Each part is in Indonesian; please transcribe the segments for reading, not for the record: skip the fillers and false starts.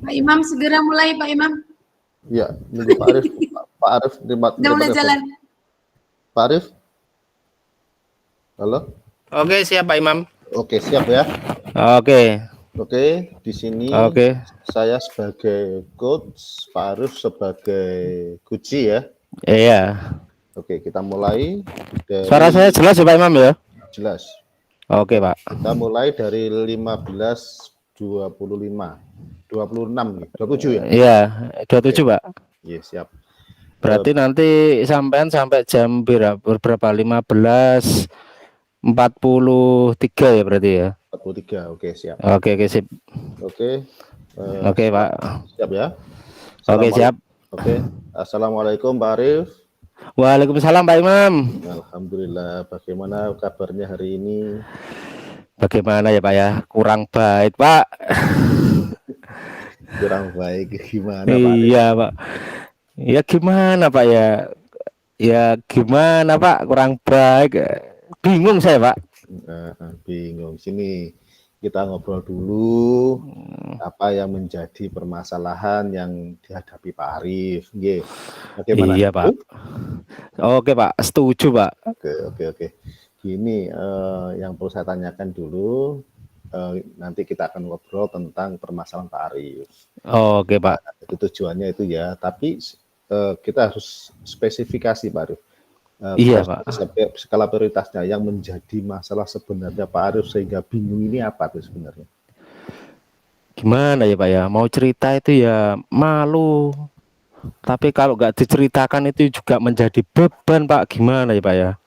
Pak Imam segera mulai, Pak Imam. Ya, nunggu Pak Arif. Pak Arif terima Udah mulai jalan. Pak Arif. Halo. Oke, siap Pak Imam. Oke, siap ya. Oke. Oke, di sini saya sebagai coach, Pak Arif sebagai kunci ya. Iya. Oke, kita mulai dari... Suara saya jelas ya Pak Imam ya? Jelas. Oke Pak. Kita mulai dari 15.25. 26 nih, 27 ya? Iya, 27 Pak. Iya, siap. Berarti nanti sampai jam berapa? 15.43 ya berarti ya? 43, oke siap. Oke sip. Oke. Oke Pak. Siap ya? Oke siap. Oke. Assalamualaikum Pak Arif. Waalaikumsalam Pak Imam. Alhamdulillah. Bagaimana kabarnya hari ini? Bagaimana ya Pak ya? Kurang baik Pak. Kurang baik gimana Pak? Iya Pak. Ya gimana Pak ya? Ya gimana Pak? Kurang baik. Bingung saya Pak. Bingung. Sini kita ngobrol dulu apa yang menjadi permasalahan yang dihadapi Pak Arif. Bagaimana? Iya Pak. Oke Pak, setuju Pak. Oke. Gini, yang perlu saya tanyakan dulu. Nanti kita akan ngobrol tentang permasalahan Pak Arif. Oke Pak. Itu tujuannya itu ya. Tapi kita harus spesifikasi Pak Arif. Iya Pak. Skala prioritasnya yang menjadi masalah sebenarnya Pak Arif sehingga bingung ini apa tuh sebenarnya? Gimana ya Pak ya? Mau cerita itu ya malu. Tapi kalau nggak diceritakan itu juga menjadi beban Pak. Gimana ya Pak ya?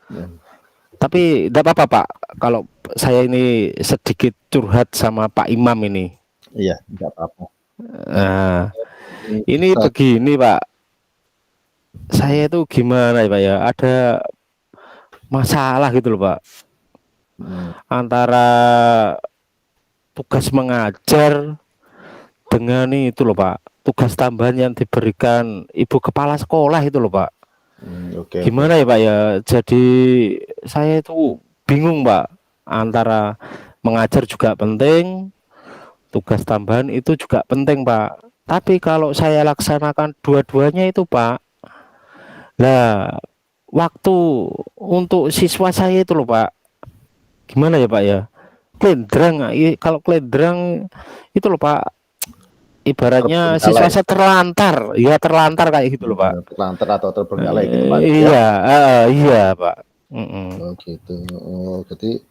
Tapi tidak apa-apa Pak. Kalau saya ini sedikit curhat sama Pak Imam ini. Iya, tidak apa-apa. Nah, ini begini Pak. Saya itu gimana ya Pak ya? Ada masalah gitu loh Pak. Antara tugas mengajar dengan itu loh Pak. Tugas tambahan yang diberikan ibu kepala sekolah itu loh Pak. Gimana ya Pak ya? Jadi saya itu bingung Pak. Antara mengajar juga penting, tugas tambahan itu juga penting Pak. Tapi kalau saya laksanakan dua-duanya itu Pak, nah waktu untuk siswa saya itu loh Pak, gimana ya Pak ya? Kalau kelendrang itu loh Pak, ibaratnya siswa saya terlantar kayak gitu loh Pak. Terlantar atau terbengkalai gitu Pak. Iya Pak. Oh gitu. Jadi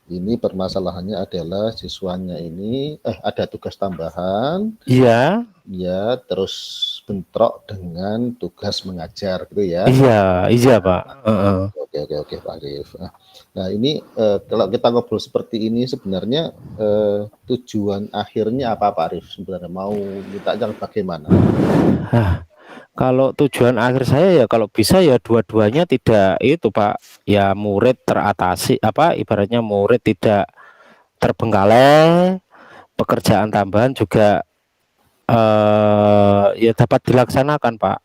ini permasalahannya adalah siswanya ini ada tugas tambahan. Iya. Ya, terus bentrok dengan tugas mengajar gitu ya. Iya Pak. Oke Pak Arif. Nah ini kalau kita ngobrol seperti ini sebenarnya tujuan akhirnya apa Pak Arif? Sebenarnya mau minta yang bagaimana? Kalau tujuan akhir saya ya kalau bisa ya dua-duanya tidak itu Pak. Ya murid teratasi ibaratnya murid tidak terbengkalai, pekerjaan tambahan juga ya dapat dilaksanakan Pak.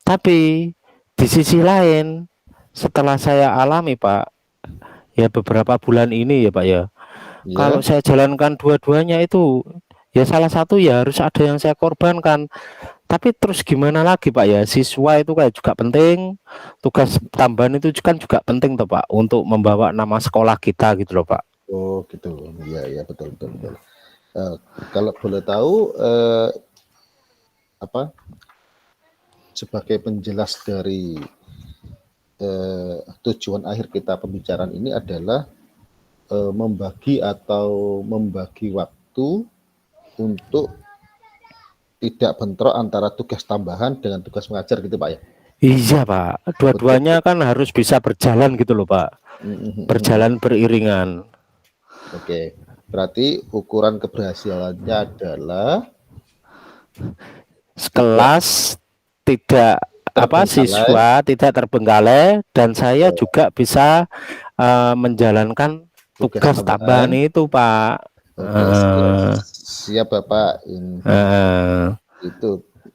Tapi di sisi lain setelah saya alami Pak, ya beberapa bulan ini ya Pak ya, kalau saya jalankan dua-duanya itu ya salah satu ya harus ada yang saya korbankan. Tapi terus gimana lagi Pak ya, siswa itu kayak juga penting, tugas tambahan itu kan juga penting toh Pak untuk membawa nama sekolah kita gitu loh Pak. Oh gitu, ya betul. Kalau boleh tahu sebagai penjelas dari tujuan akhir kita pembicaraan ini adalah membagi waktu untuk tidak bentrok antara tugas tambahan dengan tugas mengajar gitu Pak ya? Iya Pak, dua-duanya kan harus bisa berjalan gitu loh Pak, berjalan beriringan. Oke, berarti ukuran keberhasilannya adalah kelas tidak siswa tidak terbengkalai dan saya juga bisa menjalankan tugas tambahan itu Pak. Siap Bapak.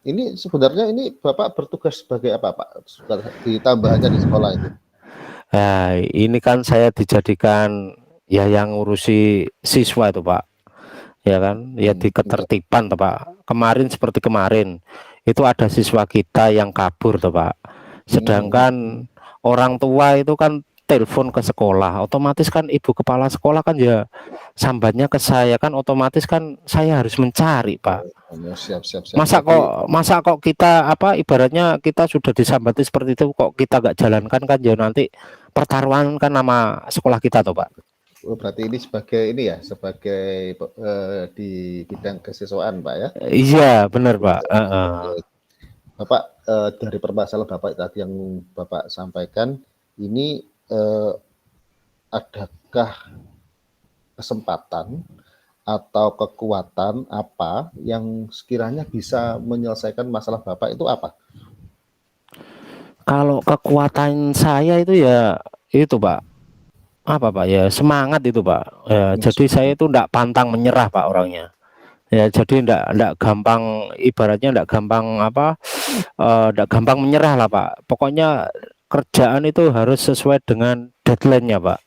Ini sebenarnya ini Bapak bertugas sebagai apa Pak? Di tambahannya di sekolah itu. Nah, ini kan saya dijadikan ya yang ngurusi siswa itu Pak. ya kan, ya di ketertiban toh Pak. Kemarin seperti kemarin itu ada siswa kita yang kabur toh Pak, sedangkan orang tua itu kan telepon ke sekolah, otomatis kan ibu kepala sekolah kan ya sambatnya ke saya, kan otomatis kan saya harus mencari Pak. Siap. Masa kok kita apa, ibaratnya kita sudah disambati seperti itu kok kita gak jalankan, kan ya nanti pertaruhan kan nama sekolah kita toh Pak. Oh, berarti ini sebagai di bidang kesiswaan Pak ya? Iya benar Pak. Bapak, dari permasalahan Bapak tadi yang Bapak sampaikan ini, adakah kesempatan atau kekuatan apa yang sekiranya bisa menyelesaikan masalah Bapak itu apa? Kalau kekuatan saya itu ya itu Pak, apa Pak ya, semangat itu Pak ya, jadi saya itu enggak pantang menyerah Pak orangnya ya, jadi enggak gampang, ibaratnya enggak gampang apa, enggak gampang menyerah lah Pak. Pokoknya kerjaan itu harus sesuai dengan deadline-nya Pak.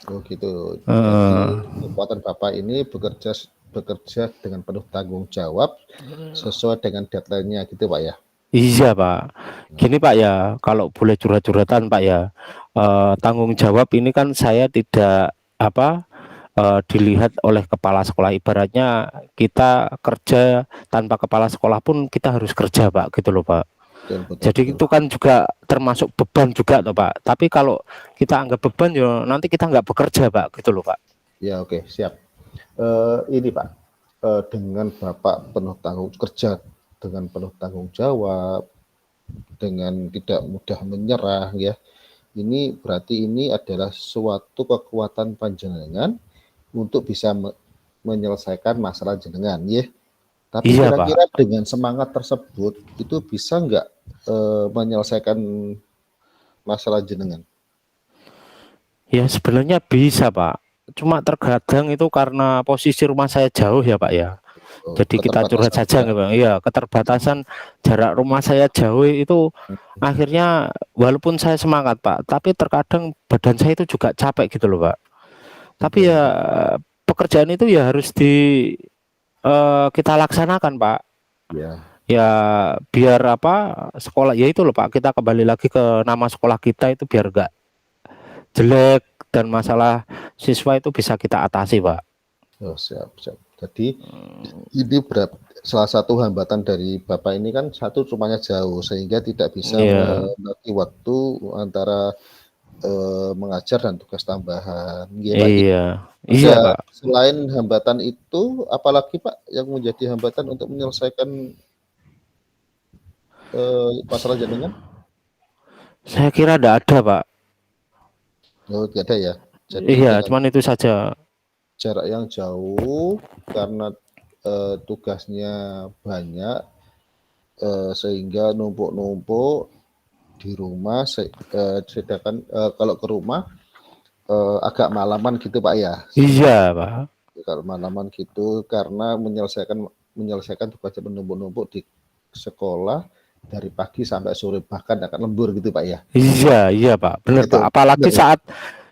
Oh gitu. Jadi kekuatan Bapak ini bekerja dengan penuh tanggung jawab sesuai dengan deadline-nya gitu Pak ya? Iya Pak. Gini Pak ya, kalau boleh curhat-curhatan Pak ya, tanggung jawab ini kan saya tidak apa, dilihat oleh kepala sekolah. Ibaratnya kita kerja tanpa kepala sekolah pun kita harus kerja Pak, gitu loh Pak. Jadi itu kan juga termasuk beban juga toh Pak. Tapi kalau kita anggap beban ya nanti kita nggak bekerja Pak, gitu loh Pak. Ya oke, siap. Ini Pak, dengan Bapak kerja dengan penuh tanggung jawab, dengan tidak mudah menyerah ya. Ini berarti ini adalah suatu kekuatan panjenengan untuk bisa menyelesaikan masalah jenengan ya. Tapi Iya kira-kira Pak. dengan semangat tersebut itu bisa nggak menyelesaikan masalah jenengan? Ya sebenarnya bisa Pak. Cuma terkadang itu karena posisi rumah saya jauh ya Pak ya. Jadi kita curhat saja Bang. Iya, keterbatasan jarak rumah saya jauh itu akhirnya walaupun saya semangat Pak, tapi terkadang badan saya itu juga capek gitu loh Pak. Tapi ya pekerjaan itu ya harus kita laksanakan Pak. Ya biar apa, sekolah ya itu loh Pak, kita kembali lagi ke nama sekolah kita itu biar enggak jelek dan masalah siswa itu bisa kita atasi Pak. Oh siap. Jadi ini salah satu hambatan dari Bapak ini kan satu rumahnya jauh sehingga tidak bisa membagi waktu antara mengajar dan tugas tambahan. Iya Pak. Selain hambatan itu, apalagi Pak yang menjadi hambatan untuk menyelesaikan masalah jenengan? Saya kira tidak ada Pak. Oh tidak ada ya. Jadi iya, cuman itu saja. Jarak yang jauh karena tugasnya banyak sehingga numpuk-numpuk di rumah, sedangkan kalau ke rumah agak malaman gitu Pak ya? Iya Pak. Kalau malaman gitu karena menyelesaikan tugasnya menumpuk-numpuk di sekolah dari pagi sampai sore, bahkan akan lembur gitu Pak ya? Iya Pak, benar Pak. Apalagi saat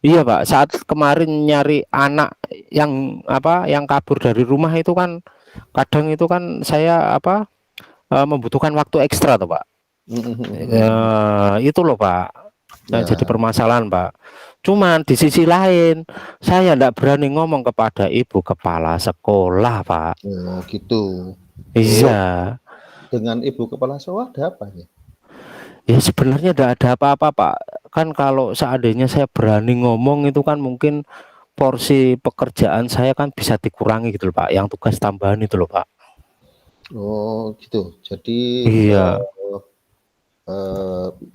Pak, saat kemarin nyari anak yang kabur dari rumah itu kan kadang itu kan saya membutuhkan waktu ekstra tuh Pak. Itu loh Pak. Jadi permasalahan Pak. Cuman di sisi lain saya tidak berani ngomong kepada ibu kepala sekolah Pak. Oh gitu. Iya. Dengan ibu kepala sekolah ada apa ya? Ya sebenarnya tidak ada apa-apa Pak. Kan kalau seandainya saya berani ngomong itu kan mungkin porsi pekerjaan saya kan bisa dikurangi gitu loh Pak. Yang tugas tambahan itu loh Pak. Oh gitu. Jadi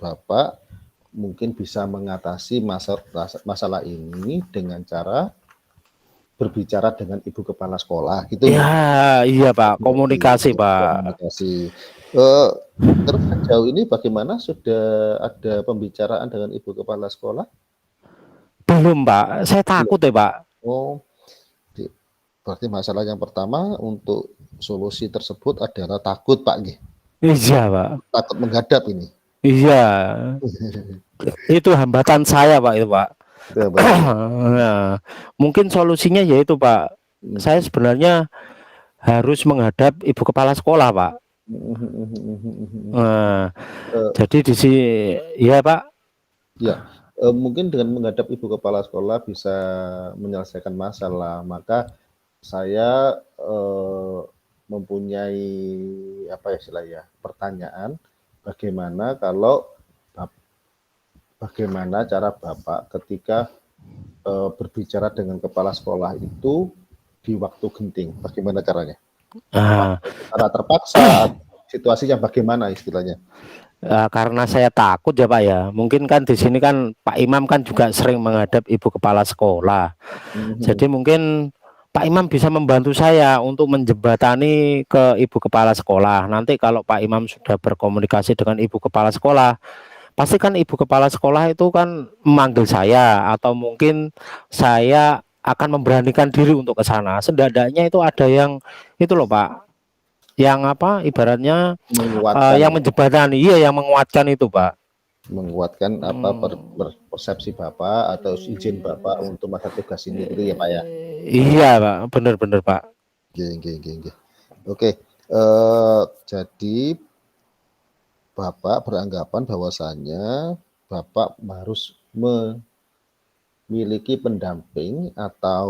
Bapak mungkin bisa mengatasi masalah ini dengan cara berbicara dengan ibu kepala sekolah gitu. Ya, iya Pak. Komunikasi Pak. Terus sejauh ini bagaimana, sudah ada pembicaraan dengan ibu kepala sekolah? Belum Pak, saya takut ya Pak. Oh, berarti masalah yang pertama untuk solusi tersebut adalah takut Pak. Iya Pak. Takut menghadap ini. Iya. Itu hambatan saya Pak itu Pak. Nah, mungkin solusinya yaitu Pak, saya sebenarnya harus menghadap ibu kepala sekolah, Pak. Nah, Eh, jadi di sini ya, Pak. Ya, mungkin dengan menghadap ibu kepala sekolah bisa menyelesaikan masalah. Maka saya mempunyai apa ya istilahnya pertanyaan, bagaimana kalau bagaimana cara Bapak ketika berbicara dengan kepala sekolah itu di waktu genting? Bagaimana caranya? Nah, Cara terpaksa, situasinya bagaimana istilahnya? karena saya takut ya, Pak ya. Mungkin kan di sini kan Pak Imam kan juga sering menghadap ibu kepala sekolah. Mhm. Jadi mungkin Pak Imam bisa membantu saya untuk menjembatani ke ibu kepala sekolah. Nanti kalau Pak Imam sudah berkomunikasi dengan ibu kepala sekolah, pasti kan ibu kepala sekolah itu kan memanggil saya, atau mungkin saya akan memberanikan diri untuk ke sana. Setidaknya itu ada yang itu loh, Pak, yang apa ibaratnya Menguatkan yang ya. menjembatani, iya, yang menguatkan itu, Pak. Menguatkan apa persepsi Bapak atau izin Bapak untuk masa tugas ini gitu ya Pak ya. Iya, Pak, benar-benar, Pak. Oke. Oke, jadi Bapak beranggapan bahwasanya Bapak harus memiliki pendamping atau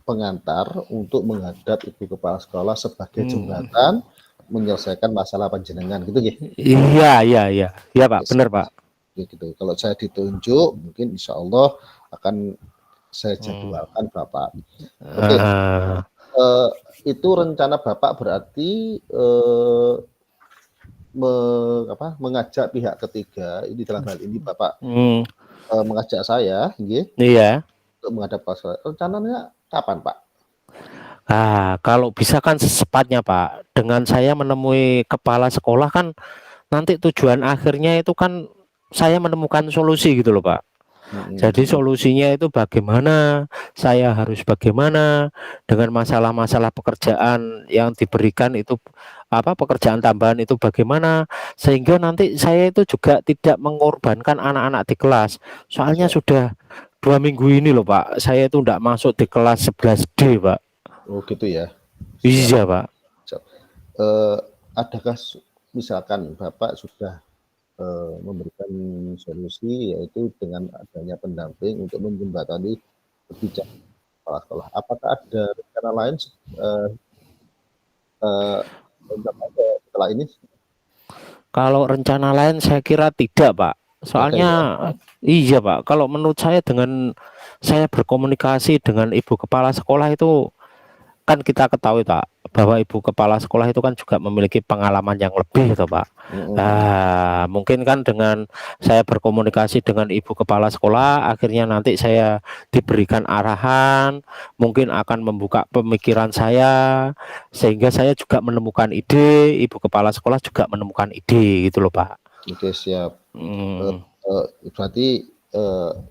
pengantar untuk menghadap ibu kepala sekolah sebagai jembatan menyelesaikan masalah panjenengan gitu ya. Iya, Pak, benar, Pak. Gitu. Kalau saya ditunjuk, mungkin insya Allah akan saya jadwalkan Bapak. Oke, itu rencana Bapak berarti mengajak pihak ketiga. Ini dalam hal ini Bapak mengajak saya, Iya. untuk menghadap pasal. Rencananya kapan Pak? Kalau bisa kan secepatnya, Pak. Dengan saya menemui kepala sekolah kan nanti tujuan akhirnya itu kan saya menemukan solusi gitu loh, Pak. Jadi solusinya itu bagaimana, saya harus bagaimana dengan masalah-masalah pekerjaan yang diberikan itu, apa pekerjaan tambahan itu bagaimana, sehingga nanti saya itu juga tidak mengorbankan anak-anak di kelas. Soalnya sudah 2 minggu ini loh, Pak, saya itu tidak masuk di kelas 11D, Pak. Oh gitu ya. Siap. Iya, Pak. Siap. Adakah misalkan Bapak sudah memberikan solusi yaitu dengan adanya pendamping untuk menjembatani kebijakan kepala sekolah. Apakah ada rencana lain setelah ini? Kalau rencana lain saya kira tidak, Pak. Soalnya iya, Pak. Kalau menurut saya dengan saya berkomunikasi dengan ibu kepala sekolah itu kan kita ketahui, Pak, bahwa ibu kepala sekolah itu kan juga memiliki pengalaman yang lebih, toh, Pak. Mungkin kan dengan saya berkomunikasi dengan ibu kepala sekolah, akhirnya nanti saya diberikan arahan, mungkin akan membuka pemikiran saya, sehingga saya juga menemukan ide, ibu kepala sekolah juga menemukan ide, gitu loh, Pak. Oke, siap. Berarti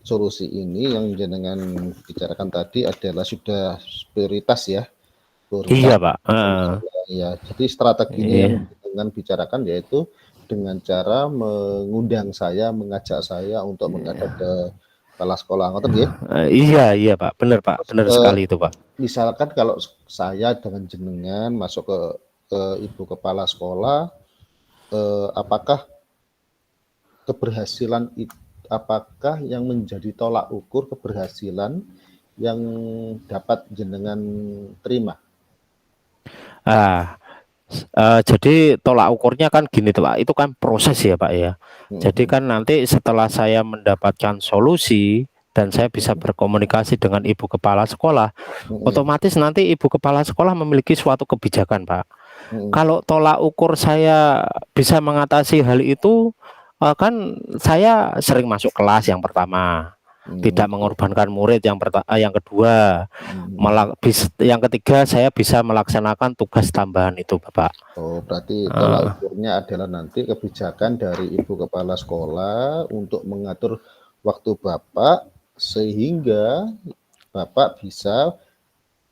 solusi ini yang jenengan bicarakan tadi adalah sudah prioritas ya. Iya, Pak. Ya, jadi strateginya yang dengan bicarakan yaitu dengan cara mengundang saya, mengajak saya untuk menghadap ke kepala sekolah, ngoten nggih? Iya, Pak. Benar, Pak. Benar sekali itu, Pak. Misalkan kalau saya dengan jenengan masuk ke ibu kepala sekolah, apakah keberhasilan apakah yang menjadi tolak ukur keberhasilan yang dapat jenengan terima? Jadi tolak ukurnya kan gini tuh, Pak, itu kan proses ya, Pak ya. Jadi kan nanti setelah saya mendapatkan solusi dan saya bisa berkomunikasi dengan ibu kepala sekolah, otomatis nanti ibu kepala sekolah memiliki suatu kebijakan, Pak. Kalau tolak ukur saya bisa mengatasi hal itu, kan saya sering masuk kelas yang pertama, tidak mengorbankan murid yang kedua, yang ketiga saya bisa melaksanakan tugas tambahan itu, Bapak. Oh, berarti tolak ukurnya adalah nanti kebijakan dari ibu kepala sekolah untuk mengatur waktu Bapak sehingga Bapak bisa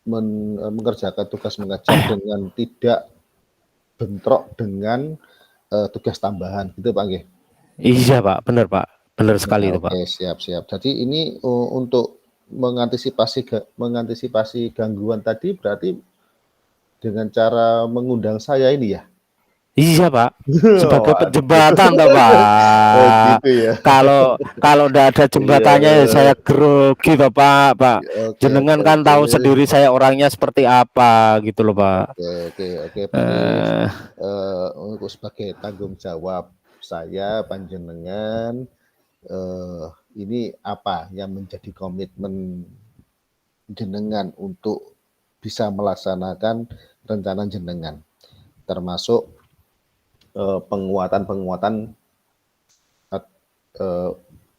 mengerjakan tugas mengajar dengan tidak bentrok dengan tugas tambahan, gitu Pak nggih? Iya, Pak, benar, Pak. Benar sekali itu, Pak. Oke, siap. Jadi ini untuk mengantisipasi gangguan tadi berarti dengan cara mengundang saya ini ya? Iya Pak, sebagai Waduh. jembatan toh Oh Pak. gitu ya. Kalau kalau ndak ada Iya. jembatannya ya saya grogi toh Pak. Pak, Oke oke jenengan kan oke. tahu sendiri saya orangnya seperti apa gitu loh Pak. Oke oke oke Pak Arif. Eh, Untuk sebagai tanggung jawab saya panjenengan, ini apa yang menjadi komitmen jenengan untuk bisa melaksanakan rencana jenengan, termasuk penguatan-penguatan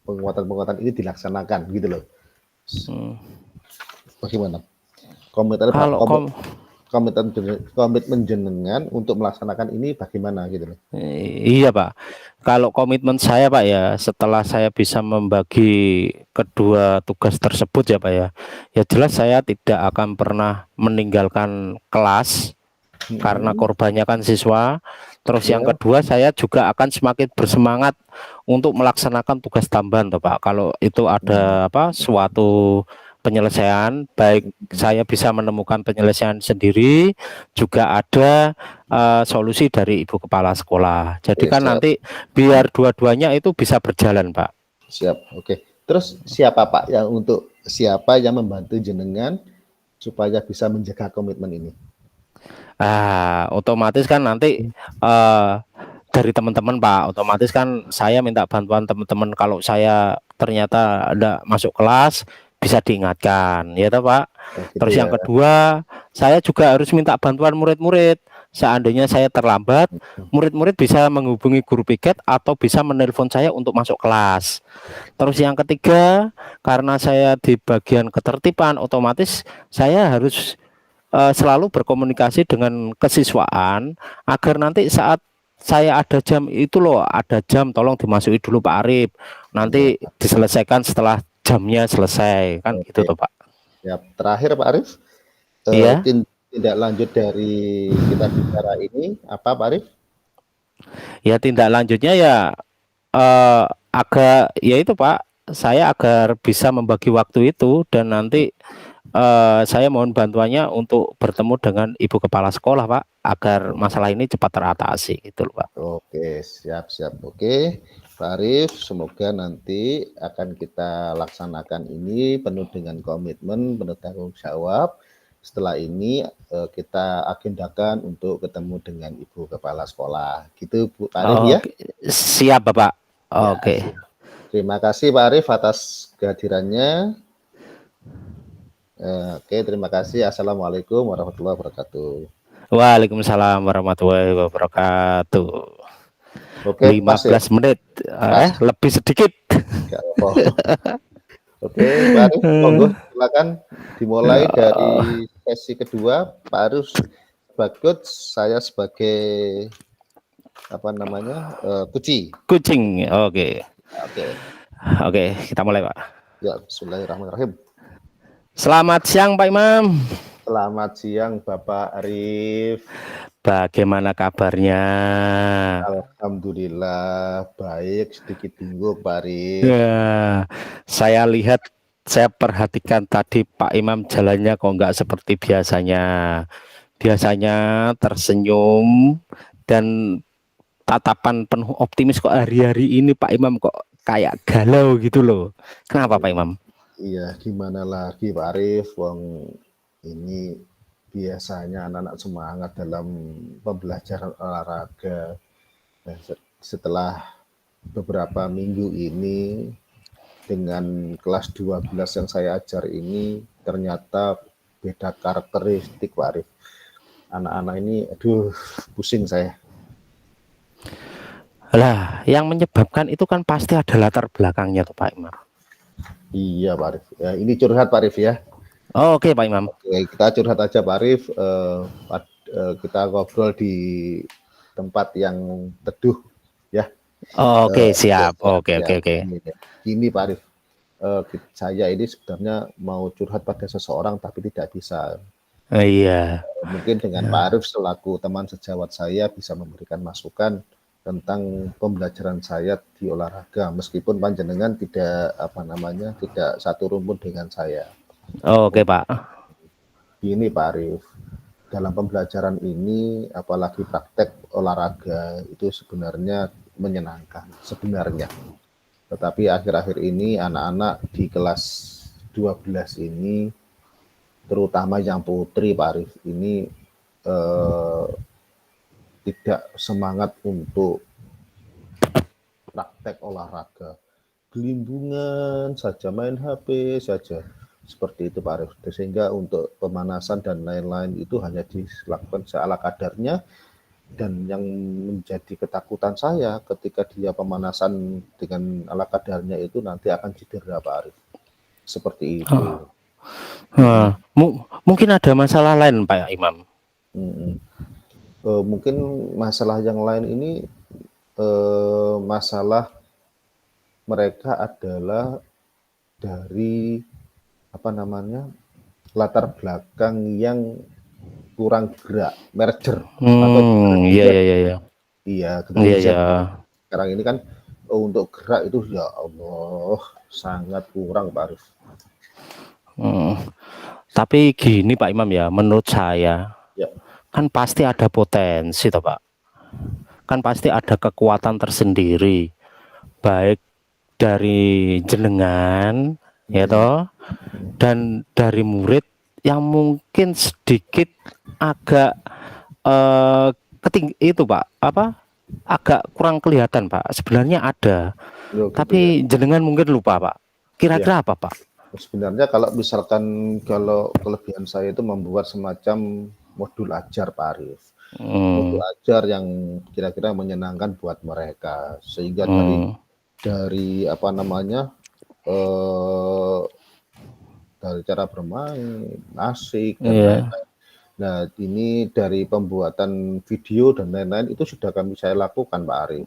penguatan-penguatan ini dilaksanakan gitu loh. hmm. Bagaimana? Komitmen Kalau komitmen jenengan untuk melaksanakan ini bagaimana gitu loh. Iya Pak, kalau komitmen saya Pak ya setelah saya bisa membagi kedua tugas tersebut ya Pak ya, ya jelas saya tidak akan pernah meninggalkan kelas karena korbannya kan siswa. Terus yang Ya, kedua saya juga akan semakin bersemangat untuk melaksanakan tugas tambahan toh Pak. Kalau itu ada apa suatu penyelesaian, baik saya bisa menemukan penyelesaian sendiri, juga ada solusi dari ibu kepala sekolah. Jadi kan siap. nanti biar dua-duanya itu bisa berjalan Pak. Siap. Oke. Terus siapa yang membantu jenengan supaya bisa menjaga komitmen ini? Otomatis kan nanti dari teman-teman Pak, otomatis kan saya minta bantuan teman-teman kalau saya ternyata ada masuk kelas bisa diingatkan ya toh Pak. Gitu Terus yang ya. kedua saya juga harus minta bantuan murid-murid. Seandainya saya terlambat, murid-murid bisa menghubungi guru piket atau bisa menelpon saya untuk masuk kelas. Terus yang ketiga, karena saya di bagian ketertiban, otomatis saya harus selalu berkomunikasi dengan kesiswaan agar nanti saat saya ada jam itu loh, ada jam tolong dimasuki dulu Pak Arif. Nanti diselesaikan setelah jamnya selesai kan gitu toh Pak. Ya, terakhir Pak Arif, Iya. tindak lanjut dari kita bicara ini apa Pak Arif? Ya tindak lanjutnya ya agak ya itu Pak, saya agar bisa membagi waktu itu dan nanti saya mohon bantuannya untuk bertemu dengan ibu kepala sekolah Pak agar masalah ini cepat teratasi gitu loh Pak. Oke, siap. Oke, Pak Arif, semoga nanti akan kita laksanakan ini penuh dengan komitmen, penuh tanggung jawab. Setelah ini kita agendakan untuk ketemu dengan ibu kepala sekolah. Gitu Pak Arif ya. Siap Bapak. Oke. Ya, terima kasih Pak Arif atas kehadirannya. Oke, terima kasih. Assalamualaikum warahmatullahi wabarakatuh. Waalaikumsalam warahmatullahi wabarakatuh. Oke, 15 menit, lebih sedikit. Oke, Pak Arif, monggo silakan dimulai dari sesi kedua. Pak Arif sebagai saya sebagai apa namanya kucing. Oke, kita mulai Pak. Ya, bismillahirrahmanirrahim. Selamat siang Pak Imam. Selamat siang Bapak Arif. Bagaimana kabarnya? Alhamdulillah baik, sedikit bingung Pak Arif. Ya, saya lihat, saya perhatikan tadi Pak Imam jalannya kok nggak seperti biasanya. Biasanya tersenyum dan tatapan penuh optimis, kok hari-hari ini Pak Imam kok kayak galau gitu loh. Kenapa Pak Imam? Iya, gimana lagi Pak Arif, wong ini biasanya anak-anak semangat dalam pembelajaran olahraga. Nah, setelah beberapa minggu ini dengan kelas 12 yang saya ajar ini ternyata beda karakteristik Pak Arif. Anak-anak ini aduh pusing saya. Lah, yang menyebabkan itu kan pasti ada latar belakangnya tuh Pak Imam. Iya Pak Arif. Ya, ini curhat Pak Arif ya. Oke Pak Imam. Oke, kita curhat aja Pak Arif. Kita ngobrol di tempat yang teduh ya. Oke, siap. Oke. Gini Pak Arif, saya ini sebenarnya mau curhat pada seseorang tapi tidak bisa. Iya. Mungkin dengan Pak Arif selaku teman sejawat saya bisa memberikan masukan tentang pembelajaran saya di olahraga, meskipun panjenengan tidak satu rumpun dengan saya. Oke Pak. Ini Pak Arif, dalam pembelajaran ini, apalagi praktek olahraga itu sebenarnya menyenangkan sebenarnya. Tetapi akhir-akhir ini anak-anak di kelas 12 ini, terutama yang putri Pak Arif, ini tidak semangat untuk praktek olahraga. Gelimbungan saja, main HP saja. Seperti itu Pak Arif. Sehingga untuk pemanasan dan lain-lain itu hanya dilakukan seala kadarnya. Dan yang menjadi ketakutan saya ketika dia pemanasan dengan ala kadarnya itu nanti akan cedera Pak Arif. Seperti itu. Mungkin ada masalah lain Pak Imam. Mungkin masalah yang lain ini masalah mereka adalah dari latar belakang yang kurang gerak, merger atau iya. Sekarang ini kan untuk gerak itu ya Allah sangat kurang Pak Arif. Tapi gini Pak Imam ya, menurut saya ya, kan pasti ada potensi toh Pak, kan pasti ada kekuatan tersendiri baik dari jenengan ya toh dan dari murid yang mungkin sedikit agak itu Pak, agak kurang kelihatan Pak. Sebenarnya ada, tapi jenengan mungkin lupa Pak. Kira-kira apa Pak? Sebenarnya kalau misalkan kelebihan saya itu membuat semacam modul ajar Pak Arif. Modul ajar yang kira-kira menyenangkan buat mereka, sehingga dari dari cara bermain, asik dan lain-lain. Nah, ini dari pembuatan video dan lain-lain itu sudah saya lakukan Pak Arif.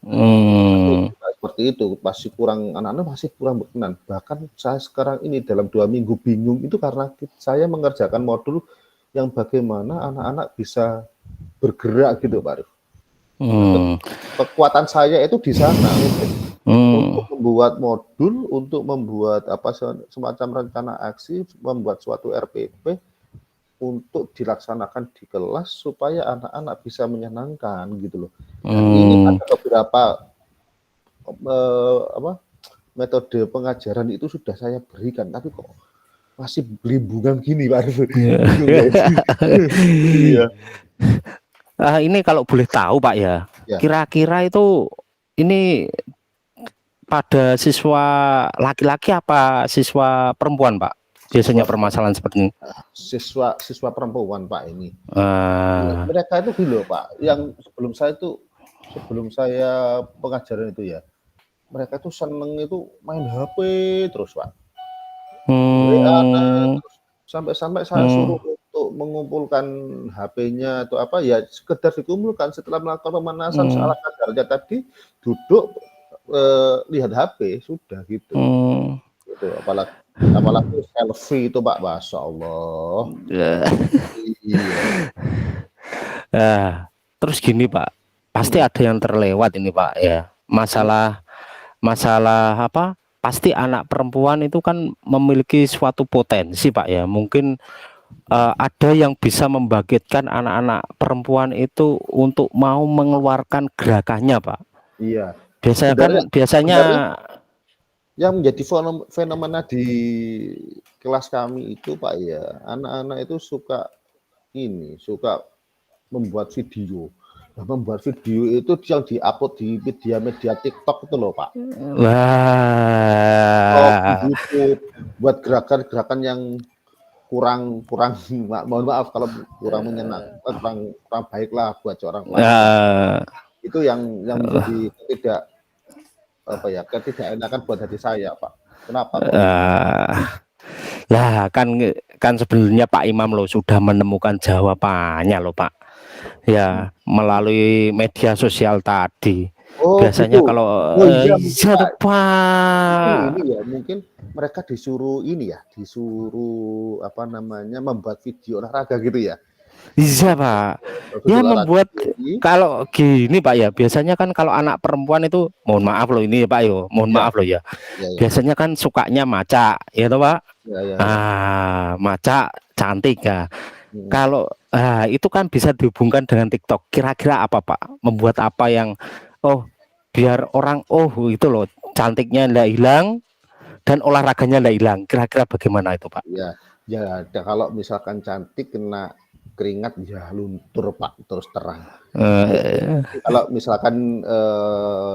Seperti itu, anak-anak masih kurang berkenan. Bahkan saya sekarang ini dalam 2 minggu bingung itu karena saya mengerjakan modul yang bagaimana anak-anak bisa bergerak gitu Pak Arif. Kekuatan saya itu di sana untuk membuat modul, untuk membuat semacam rencana aksi, membuat suatu RPP untuk dilaksanakan di kelas supaya anak-anak bisa menyenangkan gitu loh. Dan ini ada beberapa metode pengajaran itu sudah saya berikan, tapi kok masih belimbungan gini Pak Arif. Ini kalau boleh tahu Pak ya, kira-kira itu ini pada siswa laki-laki apa siswa perempuan Pak? Biasanya permasalahan seperti ini. Siswa perempuan Pak ini. Mereka itu dulu Pak, yang sebelum saya pengajaran itu ya, mereka itu seneng itu main HP terus Pak. Sampai saya suruh untuk mengumpulkan HP-nya atau ya sekedar dikumpulkan setelah melakukan pemanasan seala kadarnya tadi, duduk lihat HP sudah gitu. Gitu. Apalagi selfie itu Pak, Masya Allah. Terus gini Pak, pasti ada yang terlewat ini Pak ya. Masalah pasti anak perempuan itu kan memiliki suatu potensi Pak ya. Mungkin ada yang bisa membangkitkan anak-anak perempuan itu untuk mau mengeluarkan gerakannya Pak. Iya. Biasanya yang menjadi fenomena di kelas kami itu Pak ya, anak-anak itu suka membuat video. Nah, membuat video itu yang diupload di media TikTok itu loh Pak. YouTube, buat gerakan-gerakan yang kurang mohon maaf kalau kurang menyenangkan, kurang baik lah buat orang lain. Itu yang menjadi tidak enakan buat hati saya Pak. Kenapa? Kan sebenarnya Pak Imam loh sudah menemukan jawabannya loh Pak. Ya, melalui media sosial tadi. Biasanya gitu. kalau Pak. Ini ya mungkin mereka disuruh membuat video olahraga gitu ya. Bisa Pak. Ya membuat kalau gini Pak ya, biasanya kan kalau anak perempuan itu mohon maaf loh ini ya Pak yo, maaf loh ya. Biasanya kan sukanya maca ya toh Pak. Maca cantik ya. Mhm. Kalau itu kan bisa dihubungkan dengan TikTok. Kira-kira apa Pak? Membuat apa yang oh biar orang itu loh cantiknya ndak hilang dan olahraganya ndak hilang. Kira-kira bagaimana itu Pak? Ya, ya kalau misalkan cantik kena keringat ya luntur Pak, terus terang. Eh, Kalau misalkan,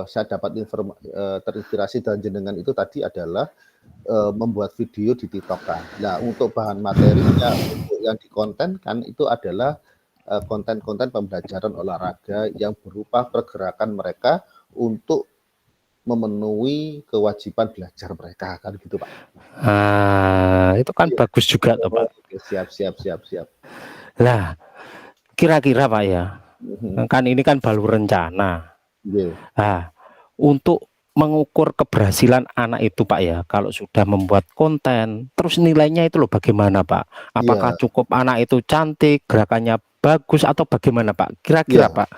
saya dapat terinspirasi dan jenengan itu tadi adalah, membuat video di TikTok-kan. Nah, untuk bahan materinya, untuk yang dikontenkan itu adalah, konten-konten pembelajaran olahraga yang berupa pergerakan mereka untuk memenuhi kewajiban belajar mereka, kan gitu, Pak. itu kan Iya. bagus juga tuh Pak. Oke, siap siap siap siap. Lah, kira-kira Pak ya, Mhm, kan ini kan baru rencana. iya, Nah, untuk mengukur keberhasilan anak itu Pak ya, kalau sudah membuat konten, terus nilainya itu loh bagaimana Pak? Apakah iya, cukup anak itu cantik, gerakannya bagus atau bagaimana Pak? iya, Kira-kira Pak?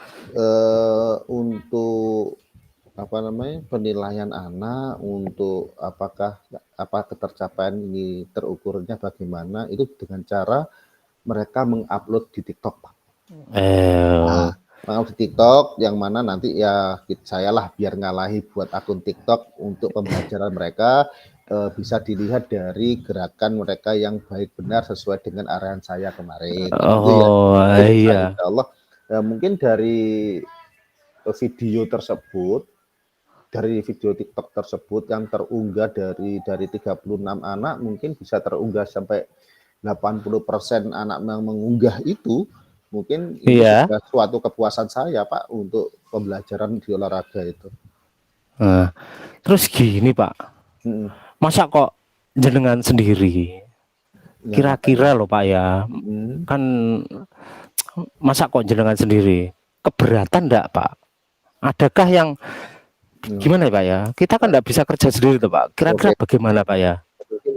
untuk apa namanya, penilaian anak untuk apa ketercapaian ini terukurnya bagaimana, itu dengan cara mereka mengupload di TikTok, Pak. Eh, Nah, mengupload di TikTok yang mana nanti ya sayalah biar ngalahi buat akun TikTok untuk pembelajaran mereka, bisa dilihat dari gerakan mereka yang baik benar sesuai dengan arahan saya kemarin, kan gitu ya. oh Nanti bisa iya, insyaallah, mungkin dari, video tersebut dari video TikTok tersebut yang terunggah dari 36 anak mungkin bisa terunggah sampai 80% anak yang mengunggah itu, mungkin itu iya. sudah suatu kepuasan saya Pak untuk pembelajaran di olahraga itu. Nah, terus gini Pak, Mhm, masa kok jenengan sendiri? iya Pak ya, Kira-kira loh Pak ya, mhm, kan masa kok jenengan sendiri? Keberatan enggak Pak? Adakah yang mhm, gimana ya Pak ya? Kita kan enggak bisa kerja sendiri tuh Pak. Kira-kira oke, bagaimana Pak ya? mungkin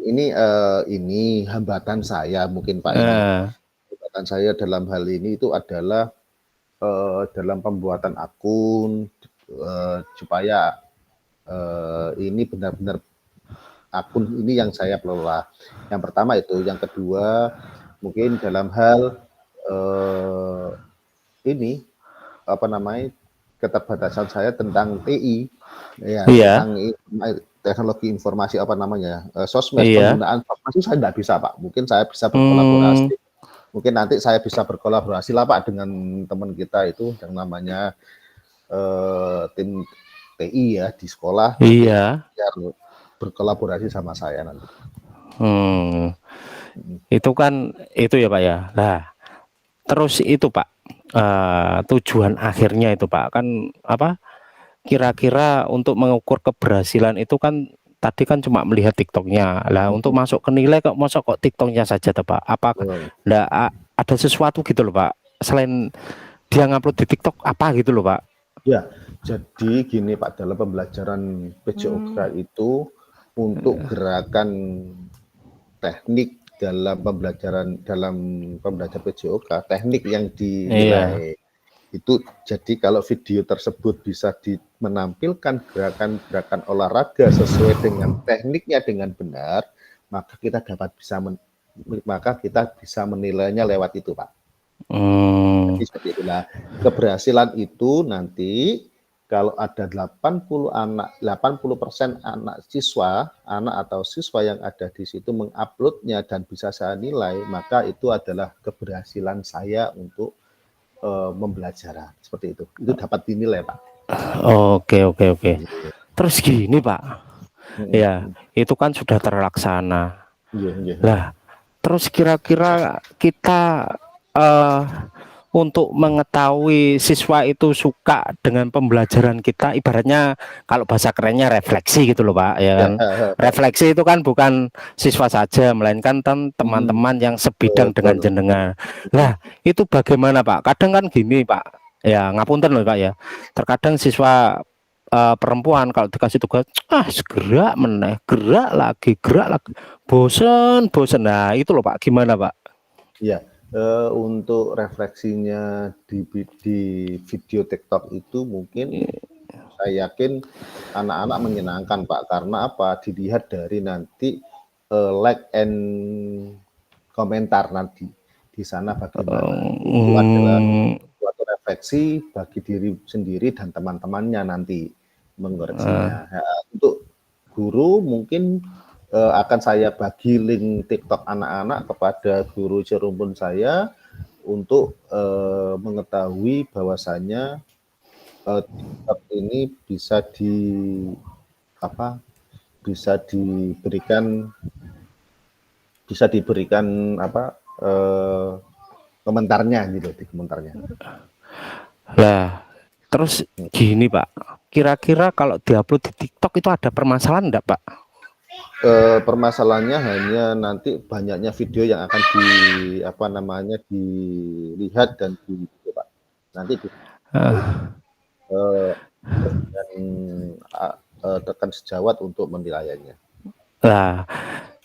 ini hambatan saya mungkin Pak ini. Eh, Hambatan saya dalam hal ini itu adalah, dalam pembuatan akun, supaya, ini benar-benar akun ini yang saya kelola. Yang pertama itu, yang kedua mungkin dalam hal, eee, ini, apa namanya, keterbatasan saya tentang TI, ya iya, tentang teknologi informasi, apa namanya, sosmed, iya. penggunaan sosmed itu saya nggak bisa, Pak. Mungkin saya bisa Hmm, berkolaborasi, mungkin nanti saya bisa berkolaborasi lah, Pak, dengan teman kita itu yang namanya, tim TI ya di sekolah, nanti iya. biar berkolaborasi sama saya nanti. Hmm, Mhm, itu kan itu ya Pak ya. Nah, terus itu Pak, tujuan akhirnya itu Pak kan apa? Kira-kira untuk mengukur keberhasilan itu kan tadi kan cuma melihat TikToknya. Lah untuk mhm, masuk ke nilai kok masuk kok TikToknya saja tuh Pak? Apa betul. ndak ada sesuatu gitu loh Pak? Selain dia ngupload di TikTok apa gitu loh Pak? Ya, jadi gini Pak, dalam pembelajaran PJOK itu untuk gerakan teknik dalam pembelajaran PJOK, teknik yang Iya. dinilai itu jadi kalau video tersebut bisa menampilkan gerakan-gerakan olahraga sesuai dengan tekniknya dengan benar, maka kita bisa menilainya lewat itu, Pak. Hmm, Jadi seperti itulah. Keberhasilan itu nanti kalau ada 80% anak siswa, anak atau siswa yang ada di situ menguploadnya dan bisa saya nilai, maka itu adalah keberhasilan saya untuk, pembelajaran, seperti itu. Itu dapat dinilai, Pak. oke oke oke. Iya, Terus gini Pak, mhm ya mhm. itu kan sudah terlaksana. Iya iya iya. Lah, terus kira-kira kita eh untuk mengetahui siswa itu suka dengan pembelajaran kita, ibaratnya kalau bahasa kerennya refleksi gitu loh Pak, ya Iya, kan. heeh heeh. Refleksi itu kan bukan siswa saja, melainkan Mhm, teman-teman yang sebidang betul, dengan jenengan. mhm. Lah, itu bagaimana Pak? Kadang kan gini Pak, ya ngapunten loh Pak ya. Terkadang siswa perempuan kalau dikasih tugas, segera meneh, gerak lagi, bosen, bosen. Nah, itu loh Pak, gimana Pak? Iya, untuk refleksinya di video TikTok itu mungkin saya yakin anak-anak menyenangkan, Pak, karena apa, dilihat dari nanti, like and komentar nanti. di sana bagaimana. Itu adalah suatu refleksi bagi diri sendiri dan teman-temannya nanti mengoreksinya. Untuk guru mungkin akan saya bagi link TikTok anak-anak kepada guru cerumpun saya untuk mengetahui bahwasannya TikTok ini bisa diberikan komentarnya gitu di komentarnya. Lah, terus gini Pak, kira-kira kalau diupload di TikTok itu ada permasalahan enggak Pak? Permasalahannya hanya nanti banyaknya video yang akan dilihat dan Pak. Nanti tekan sejawat untuk menilainya. Nah,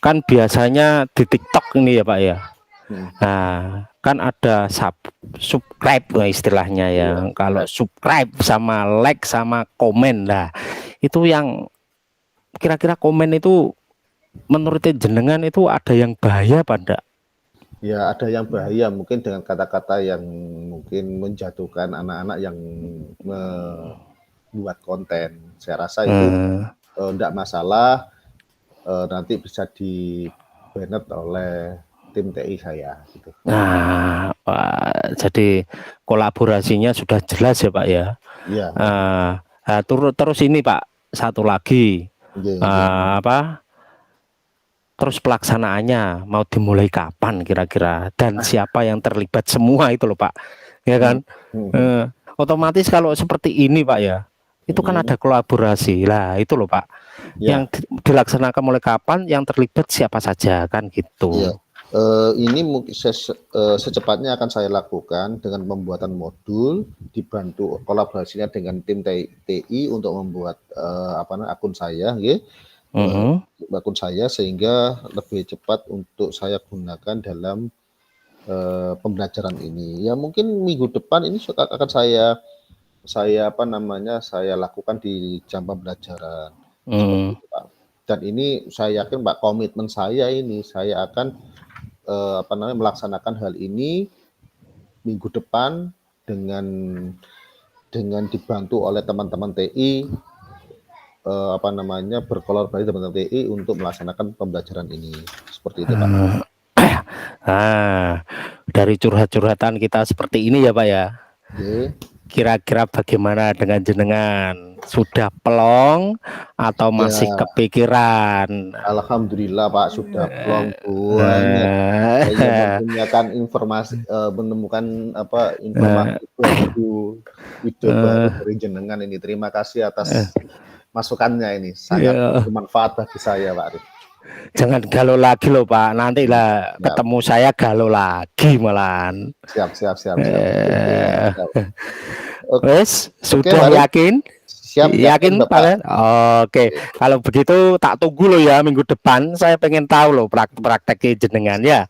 kan biasanya di TikTok ini ya Pak ya. Nah, kan ada subscribe istilahnya ya. Kalau subscribe sama like sama komen lah, itu yang kira-kira komen itu menurut jenengan itu ada yang bahaya pada? Ya, ada yang bahaya mungkin dengan kata-kata yang mungkin menjatuhkan anak-anak yang membuat konten. Saya rasa itu tidak masalah, nanti bisa di-banned oleh tim TI saya gitu. Nah, Pak, jadi kolaborasinya sudah jelas ya Pak ya. Iya. Terus ini Pak, satu lagi terus pelaksanaannya mau dimulai kapan kira-kira dan siapa yang terlibat semua itu loh Pak, ya kan? Otomatis kalau seperti ini Pak ya, itu kan ada kolaborasi lah itu loh Pak. Yang dilaksanakan mulai kapan, yang terlibat siapa saja kan gitu. Ini mungkin secepatnya akan saya lakukan dengan pembuatan modul, dibantu kolaborasinya dengan tim TI untuk membuat akun saya, akun saya sehingga lebih cepat untuk saya gunakan dalam pembelajaran ini. Ya mungkin minggu depan ini akan saya lakukan di jam pembelajaran. Seperti itu, Pak. Dan ini saya yakin Pak, komitmen saya ini saya akan melaksanakan hal ini minggu depan dengan dibantu oleh teman-teman TI, berkolaborasi teman-teman TI untuk melaksanakan pembelajaran ini. Seperti itu Pak. Dari curhat-curhatan kita seperti ini ya Pak ya. Kira-kira bagaimana dengan jenengan? Sudah pelong atau masih kepikiran? Alhamdulillah Pak, sudah pelong banyak. Saya menemukan informasi itu baru dari jenengan ini. Terima kasih atas masukannya ini, sangat bermanfaat bagi saya Pak Arif. Jangan galau lagi loh Pak, nanti lah ketemu saya galau lagi malahan. Siap. Wes, sudah yakin? Yakin Pak? Oke. Kalau begitu tak tunggu loh ya minggu depan. Saya pengen tahu loh praktek jenengan ya.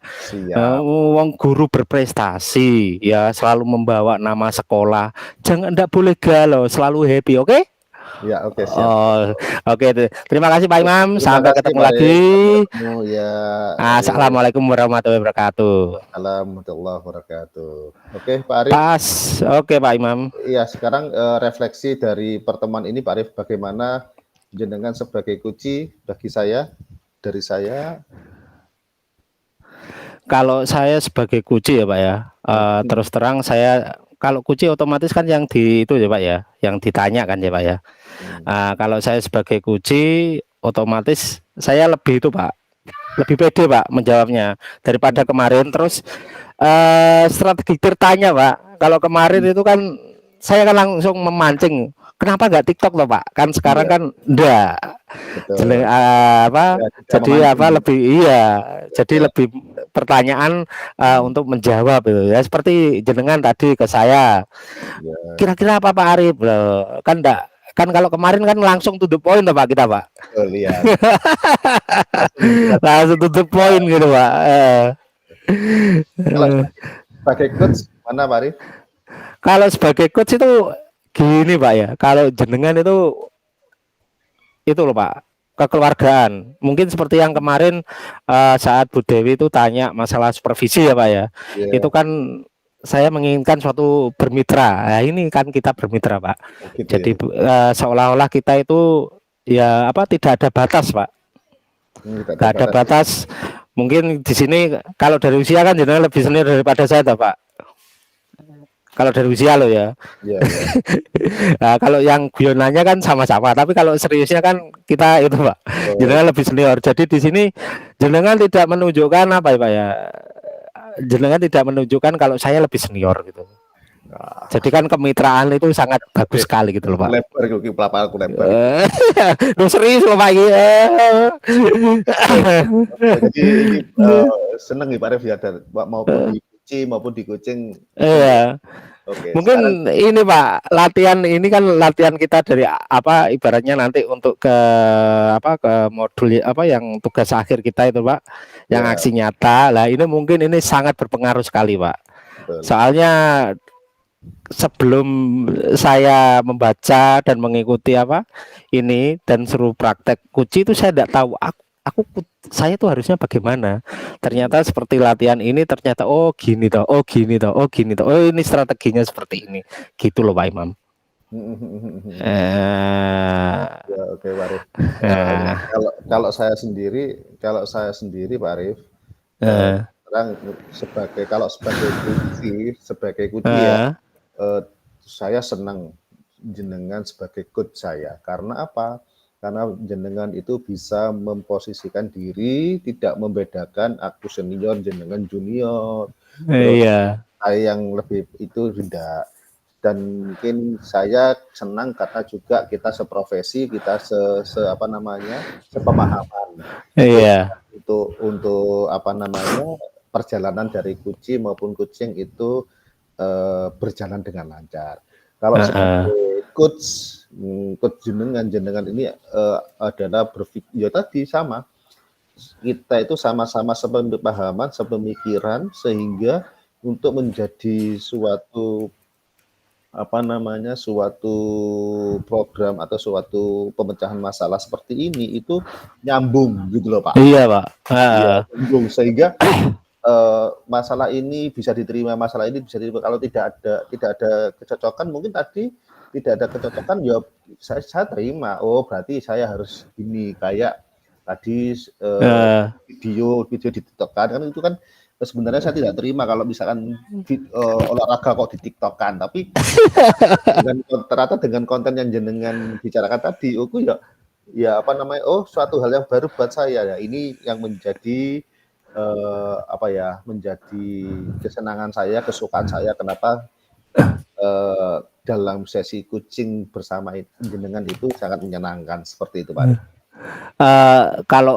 Wong guru berprestasi ya, selalu membawa nama sekolah. Enggak boleh galau, selalu happy, oke? Ya, oke, siap. Oke. Terima kasih Pak Imam. Sampai ketemu lagi. Assalamualaikum warahmatullahi wabarakatuh. Warahmatullahi wabarakatuh. Oke, Pak Arif. Pas. Oke, Pak Imam. Iya, sekarang refleksi dari pertemuan ini Pak Arif, bagaimana jenengan sebagai kunci bagi saya, dari saya? Kalau saya sebagai kunci ya Pak ya, terus terang saya kalau kunci otomatis kan yang itu ya Pak ya, yang ditanya kan ya Pak ya. Kalau saya sebagai kunci otomatis saya lebih itu Pak, lebih pede Pak menjawabnya daripada kemarin. Terus strategi bertanya Pak, kalau kemarin itu kan saya kan langsung memancing, kenapa nggak TikTok loh Pak, kan sekarang kan enggak. Jadi lebih pertanyaan untuk menjawab gitu ya, seperti jenengan tadi ke saya, kira-kira apa Pak Arif loh, kan enggak, kan kalau kemarin kan langsung to the point Pak kita Pak. Langsung to the point gitu Pak. Kalau sebagai coach mana Pak Arif? Kalau sebagai coach itu gini Pak ya, kalau jenengan itu loh Pak, kekeluargaan. Mungkin seperti yang kemarin saat Bu Dewi itu tanya masalah supervisi ya Pak ya. Itu Iya, kan saya menginginkan suatu bermitra. Nah, ini kan kita bermitra Pak. oh gitu ya. Jadi seolah-olah kita itu ya apa tidak ada batas Pak. Tidak Gak ada terbatas. batas. Mungkin di sini kalau dari usia kan jenengan lebih senior daripada saya toh, Pak. Kalau dari usia lo ya. Iya, iya. Nah, kalau yang guyonannya kan sama-sama, tapi kalau seriusnya kan kita itu Pak, Oh, jenengan lebih senior. Jadi di sini jenengan tidak menunjukkan apa ya Pak ya, jenengan tidak menunjukkan kalau saya lebih senior gitu. nah, Jadi kan kemitraan itu sangat oke. bagus sekali gitu loh Pak. Lebar iki pelapalku lebar. Eh, Lu serius loh Pak ini. Jadi ini seneng nih Pak Ref ya, maupun di Kuci maupun di Kucing. Iya. Oke, sekarang Mungkin ini Pak, latihan ini kan latihan kita dari apa ibaratnya nanti untuk ke apa ke modul apa yang tugas akhir kita itu Pak, yang ya aksi nyata. Lah ini mungkin ini sangat berpengaruh sekali Pak. betul. Soalnya sebelum saya membaca dan mengikuti apa ini dan suruh praktek kunci itu saya tidak tahu saya tuh harusnya bagaimana. Ternyata seperti latihan ini ternyata oh gini toh, oh gini toh, oh gini toh. Oh ini strateginya seperti ini. Gitu loh Pak Imam. Ya, oke Pak Rif. Eh, Kalau saya sendiri Pak Rif, eh, sekarang sebagai kunci ya, eh, saya senang jenengan sebagai coach saya. Karena apa? Karena jenengan itu bisa memposisikan diri, tidak membedakan aku senior, jenengan junior, terus iya. saya yang lebih itu tidak. Dan mungkin saya senang karena juga kita seprofesi, kita apa namanya, sepemahaman. Iya. Untuk apa namanya, perjalanan dari Kuci maupun Kucing itu berjalan dengan lancar. Kalau sebagai coach jenengan ini adalah berpikir ya tadi sama, kita itu sama-sama sepemahaman, sepemikiran, sehingga untuk menjadi suatu apa namanya, suatu program atau suatu pemecahan masalah seperti ini itu nyambung gitu loh Pak. Iya Pak. Iya, nyambung sehingga masalah ini bisa diterima, masalah ini bisa diterima. Kalau tidak ada kecocokan, mungkin tadi tidak ada kecocokan ya saya terima. Oh berarti saya harus gini, kayak tadi video ditiktokan kan, itu kan sebenarnya saya tidak terima kalau misalkan olahraga kok di TikTokan, tapi ternyata dengan konten yang jenengan bicarakan tadi, aku ya apa namanya, oh suatu hal yang baru buat saya ya, ini yang menjadi apa ya, menjadi kesenangan saya, kesukaan saya, kenapa dalam sesi kucing bersama jenengan itu sangat menyenangkan, seperti itu Pak.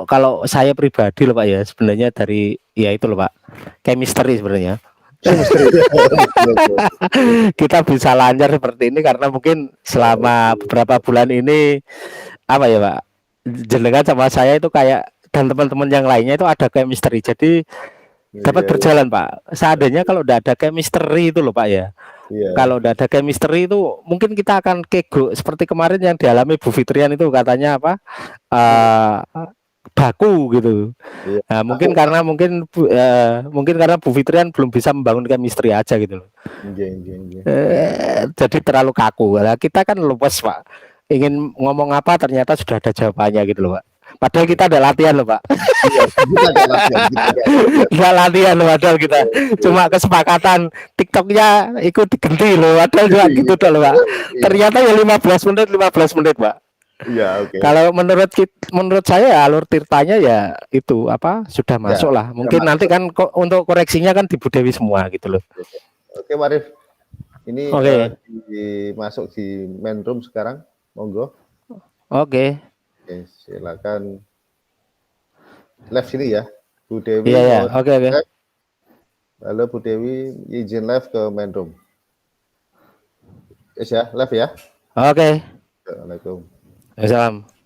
Kalau saya pribadi loh Pak ya, sebenarnya dari ya itu loh Pak, chemistry sebenarnya. Kita bisa lancar seperti ini karena mungkin selama beberapa bulan ini apa ya Pak, jenengan sama saya itu kayak dan teman-teman yang lainnya itu ada chemistry, jadi dapat berjalan Pak. Seandainya kalau udah ada chemistry itu loh Pak ya, kalau udah ada chemistry itu mungkin kita akan kego seperti kemarin yang dialami Bu Fitrian itu, katanya apa baku gitu. Nah, mungkin karena Bu Fitrian belum bisa membangun chemistry aja gitu loh. Jadi terlalu kaku. Nah, kita kan lupas Pak, ingin ngomong apa ternyata sudah ada jawabannya gitu loh Pak. Padahal kita ada latihan loh Pak. Nggak latihan loh, padahal kita cuma kesepakatan TikToknya ikut diganti loh, padahal juga gitu loh Pak. Ternyata ya 15 menit Pak. Iya, oke. Kalau menurut saya alur tirtanya ya itu apa sudah masuk lah. Mungkin nanti kan untuk koreksinya kan di Bu Dewi semua gitu loh. Oke, Pak Rif. Ini masuk di main room sekarang, monggo. Oke, silakan live sini ya, Bu Dewi. Iya, oke. Halo Bu Dewi, izin live ke main room. Yes ya, live ya. Oke. Assalamualaikum. Assalamualaikum.